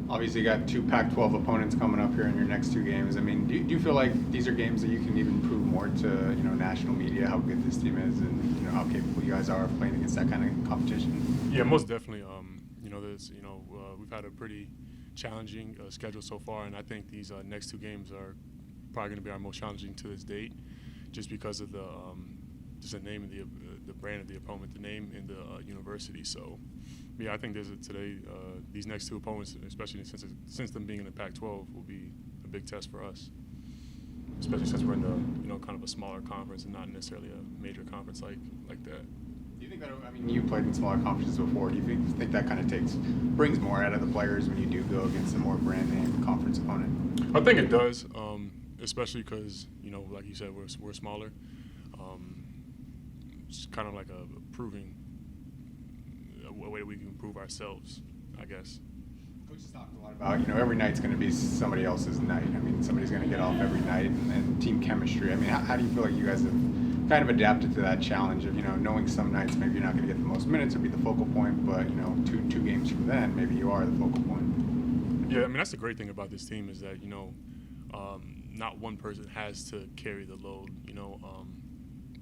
Obviously, you got two Pac-12 opponents coming up here in your next two games. I mean, do you feel like these are games that you can even prove more to national media how good this team is and how capable you guys are of playing against that kind of competition? Yeah, most definitely. We've had a pretty challenging schedule so far, and I think these next two games are probably going to be our most challenging to this date, just because of the name of the brand of the opponent, the name in the university. So, yeah, I think these next two opponents, especially since them being in the Pac-12, will be a big test for us, especially since we're in the kind of a smaller conference and not necessarily a major conference like that. Do you think that, I mean, you played in smaller conferences before. Do you think that kind of brings more out of the players when you do go against a more brand name conference opponent? I think it does, especially because, like you said, we're smaller. It's kind of like a proving a way that we can improve ourselves, I guess. Coach has talked a lot about, every night's going to be somebody else's night. I mean, somebody's going to get off every night, and team chemistry. I mean, how do you feel like you guys have kind of adapted to that challenge of, knowing some nights maybe you're not going to get the most minutes or be the focal point, but, two games from then, maybe you are the focal point? Yeah, I mean, that's the great thing about this team is that, not one person has to carry the load.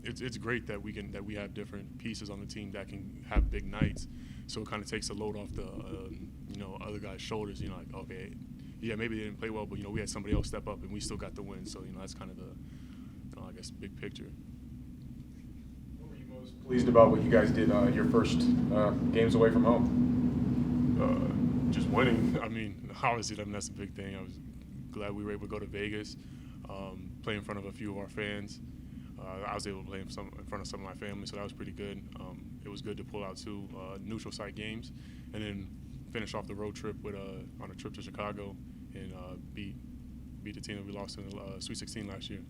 It's great that we have different pieces on the team that can have big nights, so it kind of takes the load off the other guy's shoulders. Like, okay, yeah, maybe they didn't play well, but we had somebody else step up and we still got the win. So that's kind of the I guess big picture. What were you most pleased about what you guys did your first games away from home? Just winning. I mean, obviously, that's a big thing. I was glad we were able to go to Vegas, play in front of a few of our fans. I was able to play in front of some of my family, so that was pretty good. It was good to pull out two neutral site games, and then finish off the road trip on a trip to Chicago and beat the team that we lost in the Sweet 16 last year.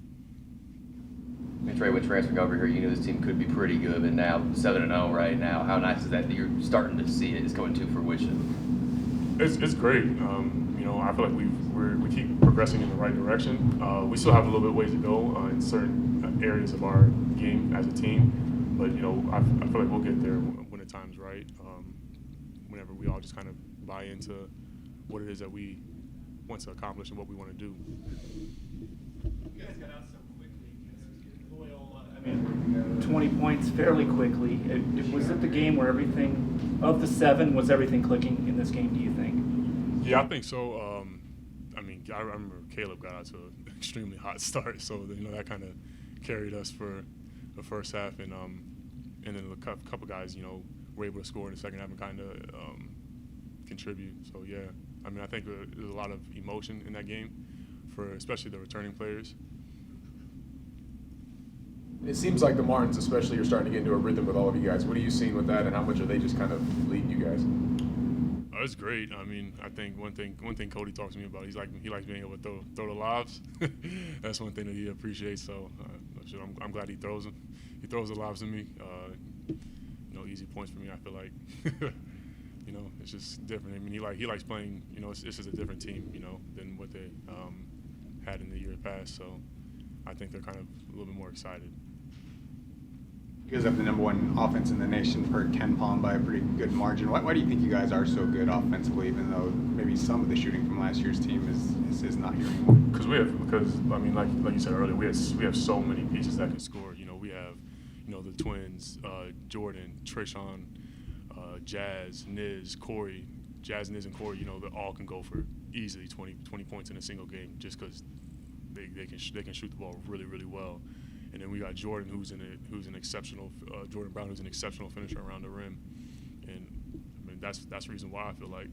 Trey, when transferring over here, you knew this team could be pretty good, but now 7-0 right now. How nice is that you're starting to see it is coming to fruition? It's great. I feel like we keep progressing in the right direction. We still have a little bit of ways to go in certain areas of our game as a team, but I feel like we'll get there when the time's right. Whenever we all just kind of buy into what it is that we want to accomplish and what we want to do. You guys got out so quickly against Loyola. I mean, 20 points fairly quickly. Was it the game where everything, of the 7, was everything clicking in this game, do you think? Yeah, I think so. I remember Caleb got out to an extremely hot start, so that kind of carried us for the first half, and then a couple guys, were able to score in the second half and kind of contribute. So yeah, I mean, I think there's a lot of emotion in that game, for especially the returning players. It seems like the Martins, especially, are starting to get into a rhythm with all of you guys. What are you seeing with that, and how much are they just kind of leading you guys? It's great. I mean, I think one thing Cody talks to me about, he likes being able to throw the lobs. That's one thing that he appreciates. So I'm glad he throws them. He throws the lobs to me. Easy points for me. I feel like it's just different. I mean, he likes playing. This is a different team. Than what they had in the year past. So I think they're kind of a little bit more excited. You guys have the #1 offense in the nation per KenPom by a pretty good margin. Why do you think you guys are so good offensively, even though maybe some of the shooting from last year's team is not here anymore? Because I mean, like you said earlier, we have so many pieces that can score. We have the twins, Jordan, Trayshawn, Jazz, Niz, Corey. Jazz, Niz, and Corey. They all can go for easily 20 points in a single game, just because they can shoot the ball really, really well. And then we got Jordan, who's an exceptional Jordan Brown, who's an exceptional finisher around the rim, and I mean that's the reason why I feel like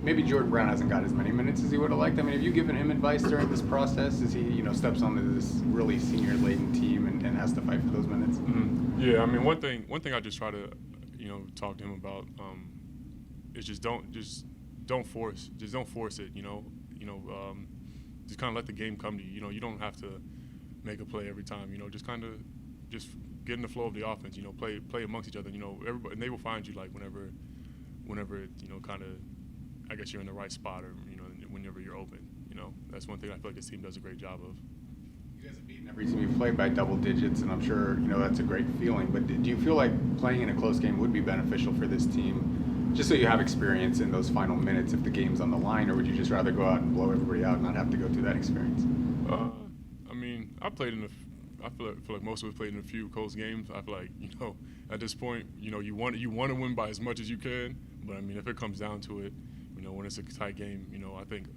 maybe Jordan Brown hasn't got as many minutes as he would have liked. I mean, have you given him advice during this process as he steps onto this really senior laden team and has to fight for those minutes? Mm-hmm. Yeah, I mean one thing I just try to talk to him about is just don't force it. Just kind of let the game come to you. You don't have to make a play every time. Just kind of get in the flow of the offense. Play amongst each other. Everybody, and they will find you like whenever kind of, I guess you're in the right spot, or whenever you're open. That's one thing I feel like this team does a great job of. You guys have beaten every team you've played by double digits, and I'm sure that's a great feeling. But do you feel like playing in a close game would be beneficial for this team? just so you have experience in those final minutes if the game's on the line, or would you just rather go out and blow everybody out and not have to go through that experience? I mean, I played in I feel like most of us played in a few close games. I feel like, at this point, you want to win by as much as you can. But I mean, if it comes down to it, when it's a tight game, I think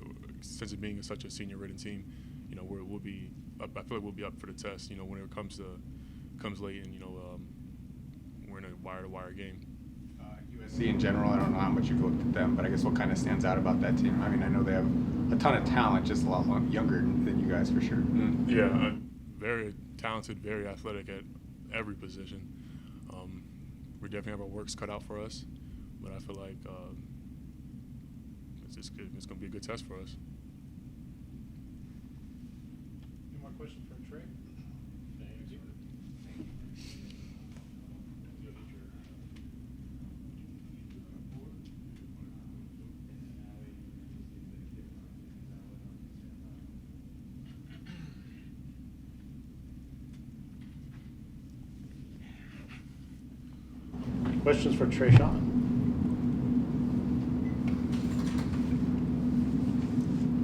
since it being such a senior-ridden team, we'll be up. I feel like we'll be up for the test. When it comes late and we're in a wire-to-wire game. USC in general, I don't know how much you've looked at them, but I guess what kind of stands out about that team? I mean, I know they have a ton of talent, just a lot younger than you guys for sure. Yeah, very talented, very athletic at every position. We definitely have our works cut out for us, but I feel like it's going to be a good test for us. Any more questions for Trey? Thank you. Questions for Trey Shaw?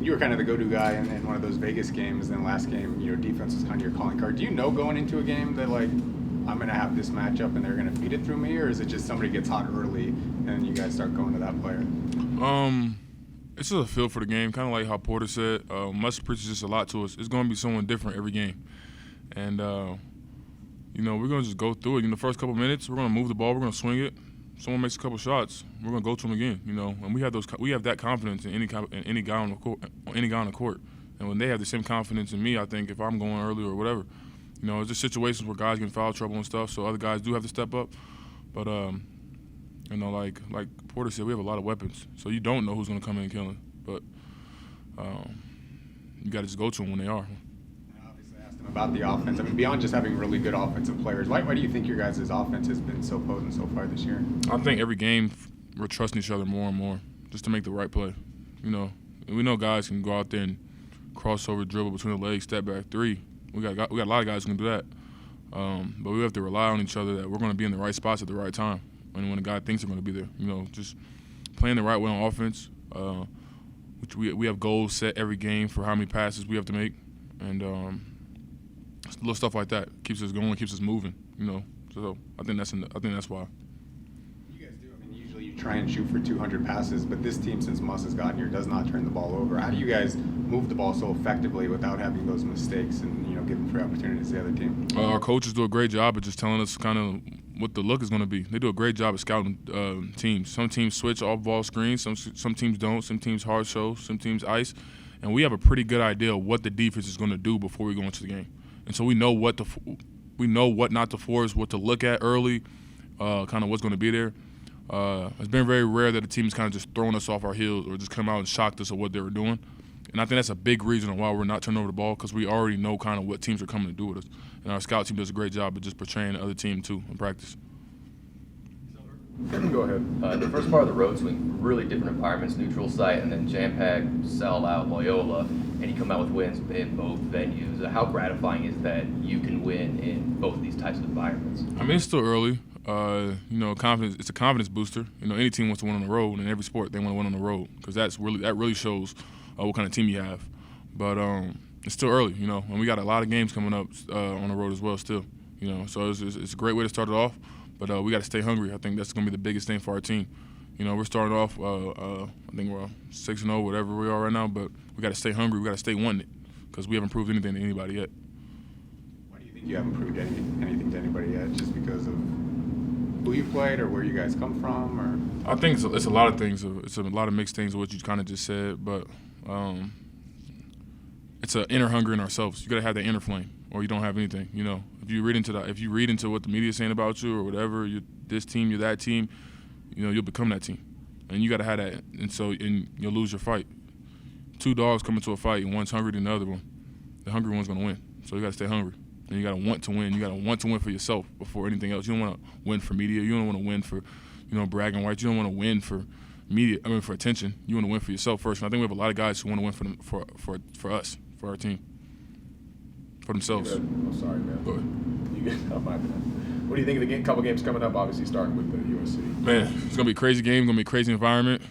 You were kind of the go-to guy in one of those Vegas games. Then last game, defense was kind of your calling card. Do you know going into a game that like I'm going to have this matchup and they're going to feed it through me, or is it just somebody gets hot early and then you guys start going to that player? It's just a feel for the game, kind of like how Porter said. Musk preaches this a lot to us. It's going to be someone different every game, and we're going to just go through it. In the first couple minutes, we're going to move the ball, we're going to swing it. Someone makes a couple shots, we're going to go to them again, And we have that confidence in any guy on the court. And when they have the same confidence in me, I think if I'm going early or whatever, it's just situations where guys get in foul trouble and stuff, so other guys do have to step up. But like Porter said, we have a lot of weapons, so you don't know who's going to come in and kill him. But you got to just go to them when they are. About the offense. I mean, beyond just having really good offensive players, why do you think your guys' offense has been so potent so far this year? I think every game we're trusting each other more and more just to make the right play. We know guys can go out there and cross over, dribble between the legs, step back three. We got a lot of guys who can do that. But we have to rely on each other that we're going to be in the right spots at the right time. And when a guy thinks they're going to be there, just playing the right way on offense. Which we have goals set every game for how many passes we have to make, and little stuff like that keeps us going, keeps us moving, So I think that's why. You guys do. I mean, usually you try and shoot for 200 passes, but this team, since Muss has gotten here, does not turn the ball over. How do you guys move the ball so effectively without having those mistakes and giving free opportunities to the other team? Our coaches do a great job of just telling us kind of what the look is going to be. They do a great job of scouting teams. Some teams switch off ball screens, some teams don't. Some teams hard show, some teams ice, and we have a pretty good idea of what the defense is going to do before we go into the game. And so we know what not to force, what to look at early, kind of what's going to be there. It's been very rare that a team has kind of just thrown us off our heels or just come out and shocked us of what they were doing. And I think that's a big reason why we're not turning over the ball, because we already know kind of what teams are coming to do with us. And our scout team does a great job of just portraying the other team too in practice. Go ahead. The first part of the road swing, really different environments, neutral site, and then jam-packed, sell-out Loyola, and you come out with wins in both venues. How gratifying is that you can win in both of these types of environments? I mean, it's still early. Confidence. It's a confidence booster. Any team wants to win on the road. In every sport, they want to win on the road, because that really shows what kind of team you have. But it's still early, and we got a lot of games coming up on the road as well still. So it's a great way to start it off. But we got to stay hungry. I think that's going to be the biggest thing for our team. We're starting off, I think we're 6-0, whatever we are right now, but we got to stay hungry. We got to stay wanting it, because we haven't proved anything to anybody yet. Why do you think you haven't proved anything to anybody yet? Just because of who you played or where you guys come from? Or I think it's a lot of things. It's a lot of mixed things of what you kind of just said, but it's an inner hunger in ourselves. You got to have that inner flame, or you don't have anything. If you read into what the media is saying about you or whatever, you're this team, you're that team, you'll become that team, and you got to have that, and you'll lose your fight. Two dogs come into a fight, and one's hungry than the other one. The hungry one's gonna win. So you got to stay hungry, and you got to want to win. You got to want to win for yourself before anything else. You don't want to win for media. You don't want to win for, bragging rights. You don't want to win for media. For attention. You want to win for yourself first. And I think we have a lot of guys who want to win for us, for our team, for themselves. Oh, sorry, man. Go ahead. You get, oh, my bad. What do you think of the couple games coming up? Obviously, starting with the USC. Man, it's gonna be a crazy game. Gonna be a crazy environment.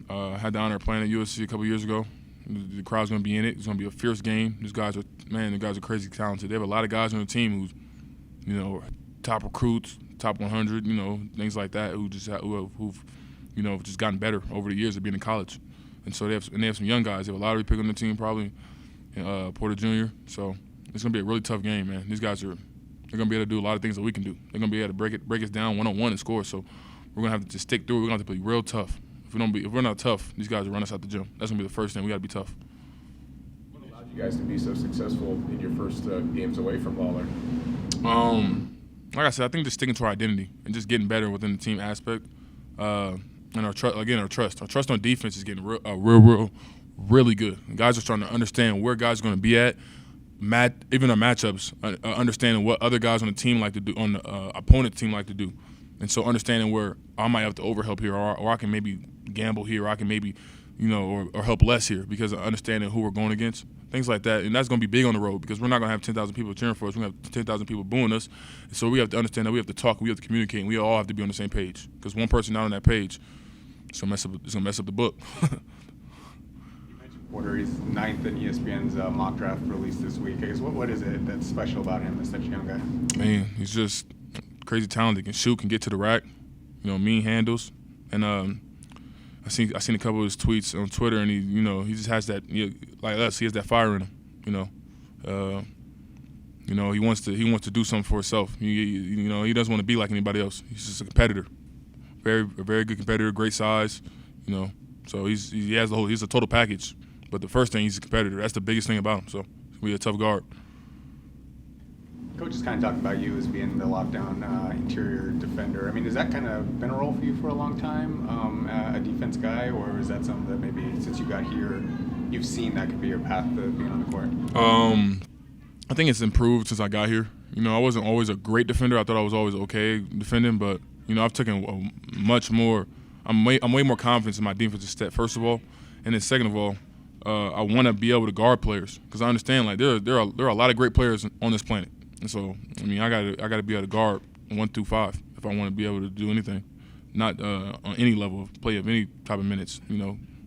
I had the honor of playing at USC a couple years ago. The crowd's gonna be in it. It's gonna be a fierce game. The guys are crazy talented. They have a lot of guys on the team who's, you know, top recruits, top 100, you know, things like that, who've you know, just gotten better over the years of being in college. And so they have some young guys. They have a lottery pick on the team probably, Porter Jr. So it's gonna be a really tough game, man. These guys they're gonna be able to do a lot of things that we can do. They're gonna be able to break us down one-on-one and score. So we're gonna have to just stick through it. We're gonna have to be real tough. If we're not tough, these guys will run us out the gym. That's gonna be the first thing. We gotta be tough. What allowed you guys to be so successful in your first games away from Lawler? Like I said, I think just sticking to our identity and just getting better within the team aspect, and our trust. Our trust on defense is getting really good. And guys are starting to understand where guys are going to be at. Even our matchups, understanding what other guys on the team like to do, on the opponent team like to do, and so understanding where I might have to overhelp here, or I can maybe gamble here, or I can maybe, you know, or help less here because of understanding who we're going against, things like that. And that's going to be big on the road because we're not going to have 10,000 people cheering for us. We're going to have 10,000 people booing us. And so we have to understand that we have to talk, we have to communicate, and we all have to be on the same page because one person not on that page, it's going to mess up the book. Porter, he's 9th in ESPN's mock draft release this week. I guess what is it that's special about him as such a young guy? Man, he's just crazy talented. Can shoot, can get to the rack, you know, mean handles. And I seen a couple of his tweets on Twitter, and he just has that, like us, he has that fire in him. He wants to do something for himself. He doesn't want to be like anybody else. He's just a competitor, a very good competitor, great size. So he's a total package. But the first thing, he's a competitor. That's the biggest thing about him. So he's a tough guard. Coach has kind of talked about you as being the lockdown interior defender. I mean, has that kind of been a role for you for a long time, a defense guy, or is that something that maybe since you got here, you've seen that could be your path to being on the court? I think it's improved since I got here. I wasn't always a great defender. I thought I was always okay defending, but I've taken much more. I'm way more confident in my defensive step, first of all, and then second of all, I want to be able to guard players because I understand like there are a lot of great players on this planet. And so, I got to be able to guard 1 through 5 if I want to be able to do anything, not on any level of play of any type of minutes.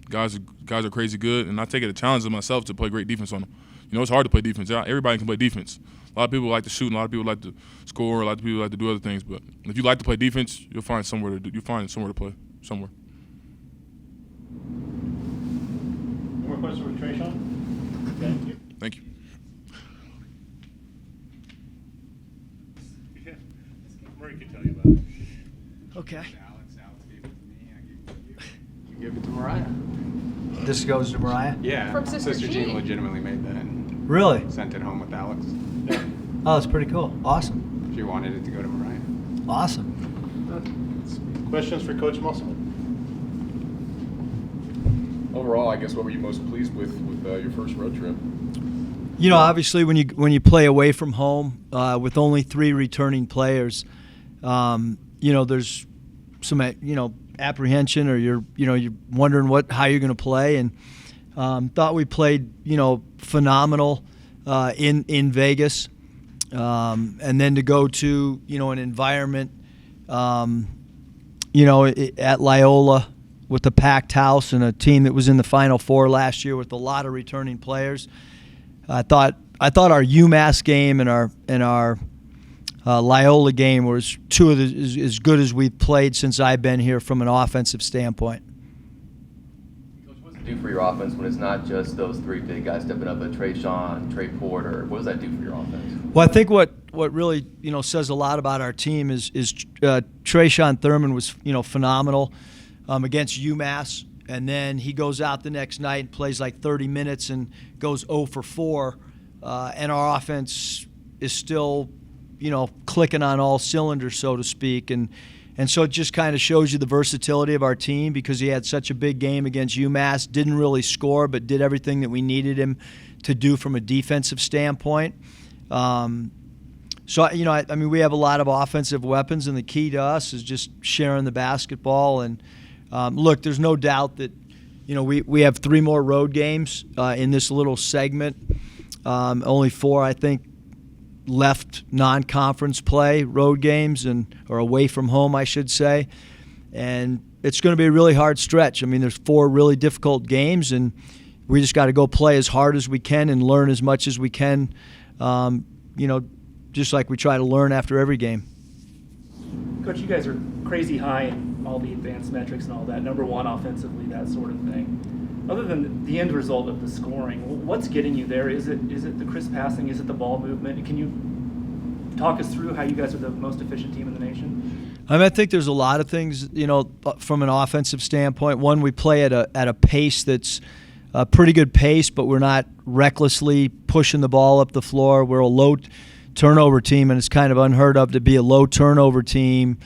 Guys are crazy good, and I take it a challenge of myself to play great defense on them. It's hard to play defense. Everybody can play defense. A lot of people like to shoot, and a lot of people like to score. A lot of people like to do other things. But if you like to play defense, you'll find somewhere to play somewhere. More questions for Trayshawn? Thank you. Thank you. Murray can tell you about it. Okay. Alex gave it to me. I gave it to you. You give it to Mariah. This goes to Mariah? Yeah. From Sister Jean. legitimately made that and Really? sent it home with Alex. Oh, that's pretty cool. Awesome. She wanted it to go to Mariah. Awesome. Questions for Coach Musselman? Overall, I guess what were you most pleased with your first road trip? Obviously when you play away from home with only 3 returning players, there's some apprehension, or you're wondering how you're going to play, and thought we played phenomenal in Vegas, and then to go to an environment at Loyola with a packed house and a team that was in the Final Four last year with a lot of returning players. I thought our UMass game and our Loyola game was two of as good as we've played since I've been here from an offensive standpoint. Coach, what does it do for your offense when it's not just those 3 big guys stepping up, Trayshawn, Trey Porter? What does that do for your offense? Well, I think what really says a lot about our team is Trayshawn Thurman was phenomenal against UMass, and then he goes out the next night and plays like 30 minutes and goes 0 for 4, and our offense is still clicking on all cylinders, so to speak, and so it just kind of shows you the versatility of our team because he had such a big game against UMass, didn't really score, but did everything that we needed him to do from a defensive standpoint. So we have a lot of offensive weapons, and the key to us is just sharing the basketball. And look, there's no doubt that we have 3 more road games in this little segment, only 4, I think. left non-conference play, road games, or away from home, I should say. And it's going to be a really hard stretch. I mean, there's 4 really difficult games, and we just got to go play as hard as we can and learn as much as we can, just like we try to learn after every game. Coach, you guys are crazy high in all the advanced metrics and all that, number 1 offensively, that sort of thing. Other than the end result of the scoring, what's getting you there? Is it the crisp passing? Is it the ball movement? Can you talk us through how you guys are the most efficient team in the nation? I mean, I think there's a lot of things, from an offensive standpoint. One, we play at a pace that's a pretty good pace, but we're not recklessly pushing the ball up the floor. We're a low turnover team, and it's kind of unheard of to be a low turnover team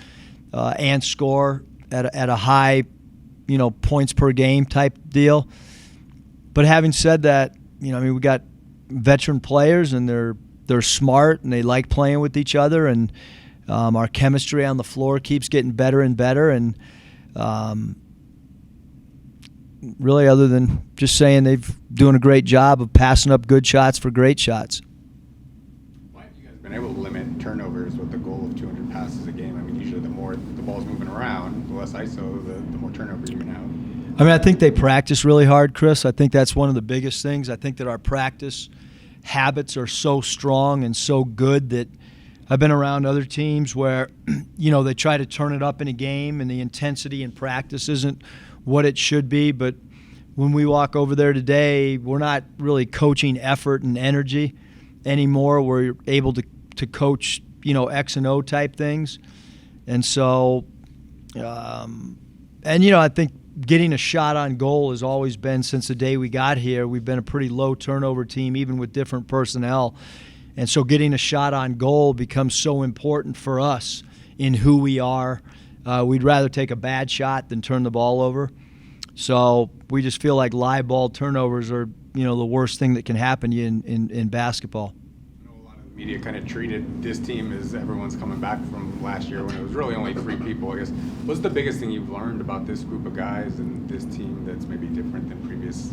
and score at a high, points per game type deal. But having said that, we got veteran players, and they're smart, and they like playing with each other, and our chemistry on the floor keeps getting better and better. And really, other than just saying they've doing a great job of passing up good shots for great shots. Why have you guys been able to limit turnovers with the goal of 200 passes a game? I mean, usually the more the ball's moving around, the less ISO, the more turnovers you're going to have. I mean, I think they practice really hard, Chris. I think that's one of the biggest things. I think that our practice habits are so strong and so good that I've been around other teams where, they try to turn it up in a game and the intensity in practice isn't what it should be. But when we walk over there today, we're not really coaching effort and energy anymore. We're able to coach, X and O type things. And so, I think getting a shot on goal has always been, since the day we got here, we've been a pretty low turnover team, even with different personnel. And so getting a shot on goal becomes so important for us in who we are. We'd rather take a bad shot than turn the ball over. So we just feel like live ball turnovers are, the worst thing that can happen to you in basketball. I know a lot of the media kind of treated this team as everyone's coming back from last year when it was really only 3 people, I guess. What's the biggest thing you've learned about this group of guys and this team that's maybe different than previous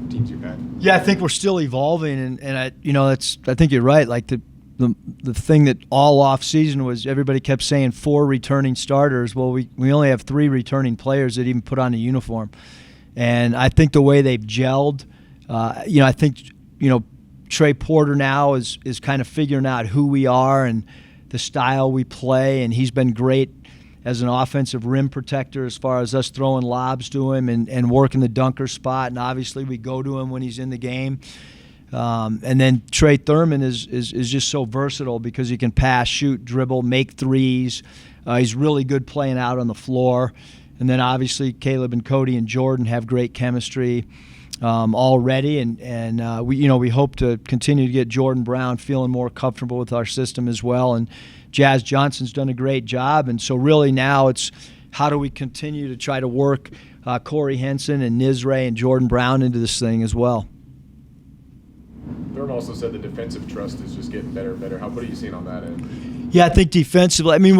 teams you've had? Yeah, I think we're still evolving, and I think you're right. Like the thing that all off season was everybody kept saying 4 returning starters. Well, we only have 3 returning players that even put on a uniform, and I think the way they've gelled, I think Trey Porter now is kind of figuring out who we are and the style we play, and he's been great as an offensive rim protector as far as us throwing lobs to him and working the dunker spot, and obviously we go to him when he's in the game. And then Trey Thurman is just so versatile because he can pass, shoot, dribble, make threes. He's really good playing out on the floor. And then obviously Caleb and Cody and Jordan have great chemistry already, and we hope to continue to get Jordan Brown feeling more comfortable with our system as well. And Jazz Johnson's done a great job, and so really now it's how do we continue to try to work Corey Henson and Nizre and Jordan Brown into this thing as well. Thurman also said the defensive trust is just getting better and better. What are you seeing on that end? Yeah, I think defensively, I mean,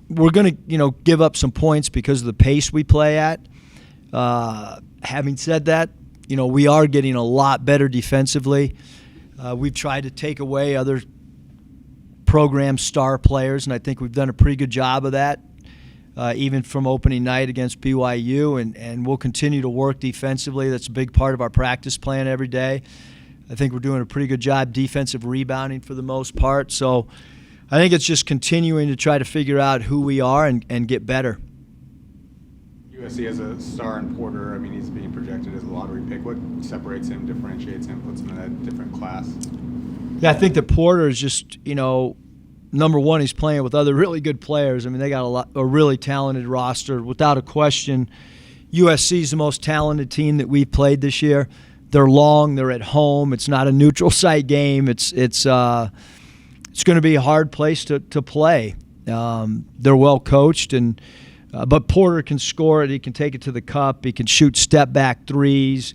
we're going to give up some points because of the pace we play at. Having said that, we are getting a lot better defensively. We've tried to take away other program star players, and I think we've done a pretty good job of that, even from opening night against BYU, and we'll continue to work defensively. That's a big part of our practice plan every day. I think we're doing a pretty good job defensive rebounding for the most part. So I think it's just continuing to try to figure out who we are and get better. USC has a star in Porter. I mean, he's being projected as a lottery pick. What separates him, differentiates him, puts him in a different class? Yeah, I think that Porter is just, number one, he's playing with other really good players. I mean, they got a really talented roster. Without a question, USC is the most talented team that we've played this year. They're long. They're at home. It's not a neutral site game. It's going to be a hard place to play. They're well coached, but Porter can score it. He can take it to the cup. He can shoot step back threes.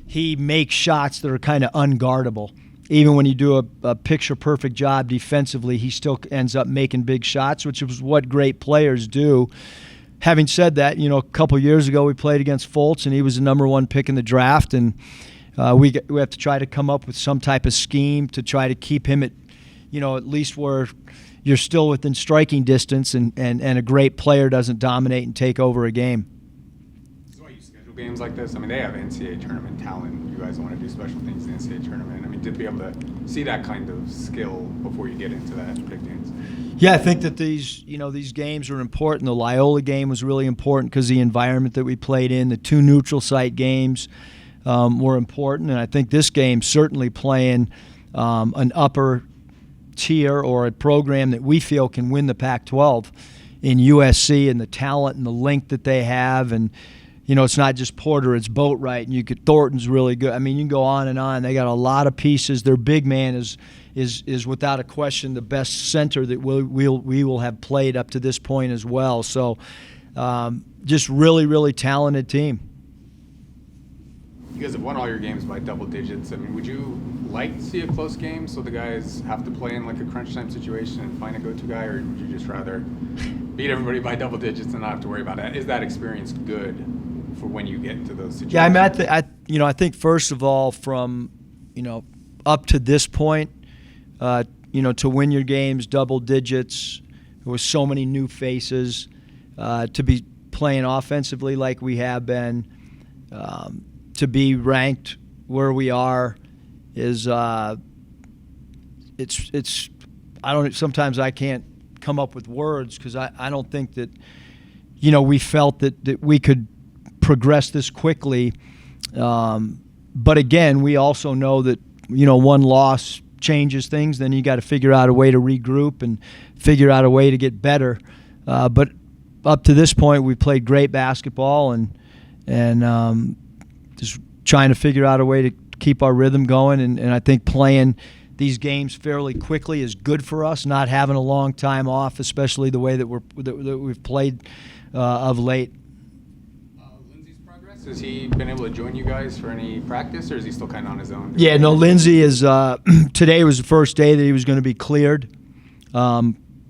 He makes shots that are kind of unguardable. Even when you do a picture perfect job defensively, he still ends up making big shots, which is what great players do. Having said that, a couple years ago we played against Fultz, and he was the number 1 pick in the draft, and we have to try to come up with some type of scheme to try to keep him at at least where you're still within striking distance and a great player doesn't dominate and take over a game. This is why you schedule games like this. I mean, they have NCAA tournament talent. You guys want to do special things in the NCAA tournament. I mean, to be able to see that kind of skill before you get into that big games. Yeah, I think that these games are important. The Loyola game was really important because the environment that we played in. The 2 neutral site games were important, and I think this game certainly playing an upper tier or a program that we feel can win the Pac-12 in USC and the talent and the length that they have. And it's not just Porter, it's Boatwright, and Thornton's really good. I mean, you can go on and on. They got a lot of pieces. Their big man is without a question the best center that we will have played up to this point as well. So just really, really talented team. You guys have won all your games by double digits. I mean, would you like to see a close game so the guys have to play in like a crunch time situation and find a go-to guy, or would you just rather beat everybody by double digits and not have to worry about that? Is that experience good for when you get into those situations? Yeah, I mean, I think first of all, from up to this point, to win your games double digits with so many new faces, to be playing offensively like we have been, to be ranked where we are is it's sometimes I can't come up with words because I don't think that we felt that we could progress this quickly, but again we also know that one loss changes things. Then you got to figure out a way to regroup and figure out a way to get better, but up to this point we played great basketball and just trying to figure out a way to keep our rhythm going, and I think playing these games fairly quickly is good for us, not having a long time off, especially the way that we've played of late. Lindsey's progress, has he been able to join you guys for any practice, or is he still kind of on his own? Yeah, no, Lindsey is today was the first day that he was going to be cleared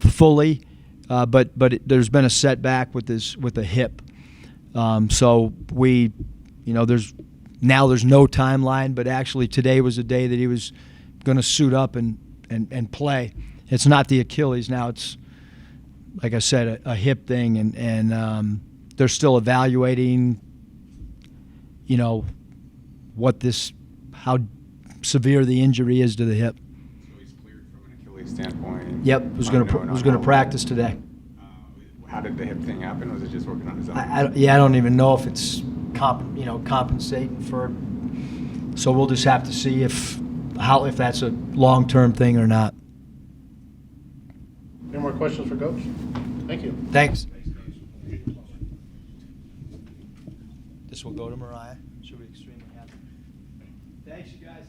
fully, but there's been a setback with a hip, so we there's no timeline, but actually today was the day that he was going to suit up and play. It's not the Achilles now. It's, like I said, a hip thing, and they're still evaluating, how severe the injury is to the hip. So he's cleared from an Achilles standpoint. Yep, was going to practice today. How did the hip thing happen? Was it just working on his own? I don't even know if it's compensating for. So we'll just have to see if that's a long-term thing or not. Any more questions for Coach? Thank you. Thanks. This will go to Mariah. She'll be extremely happy. Thanks, you guys.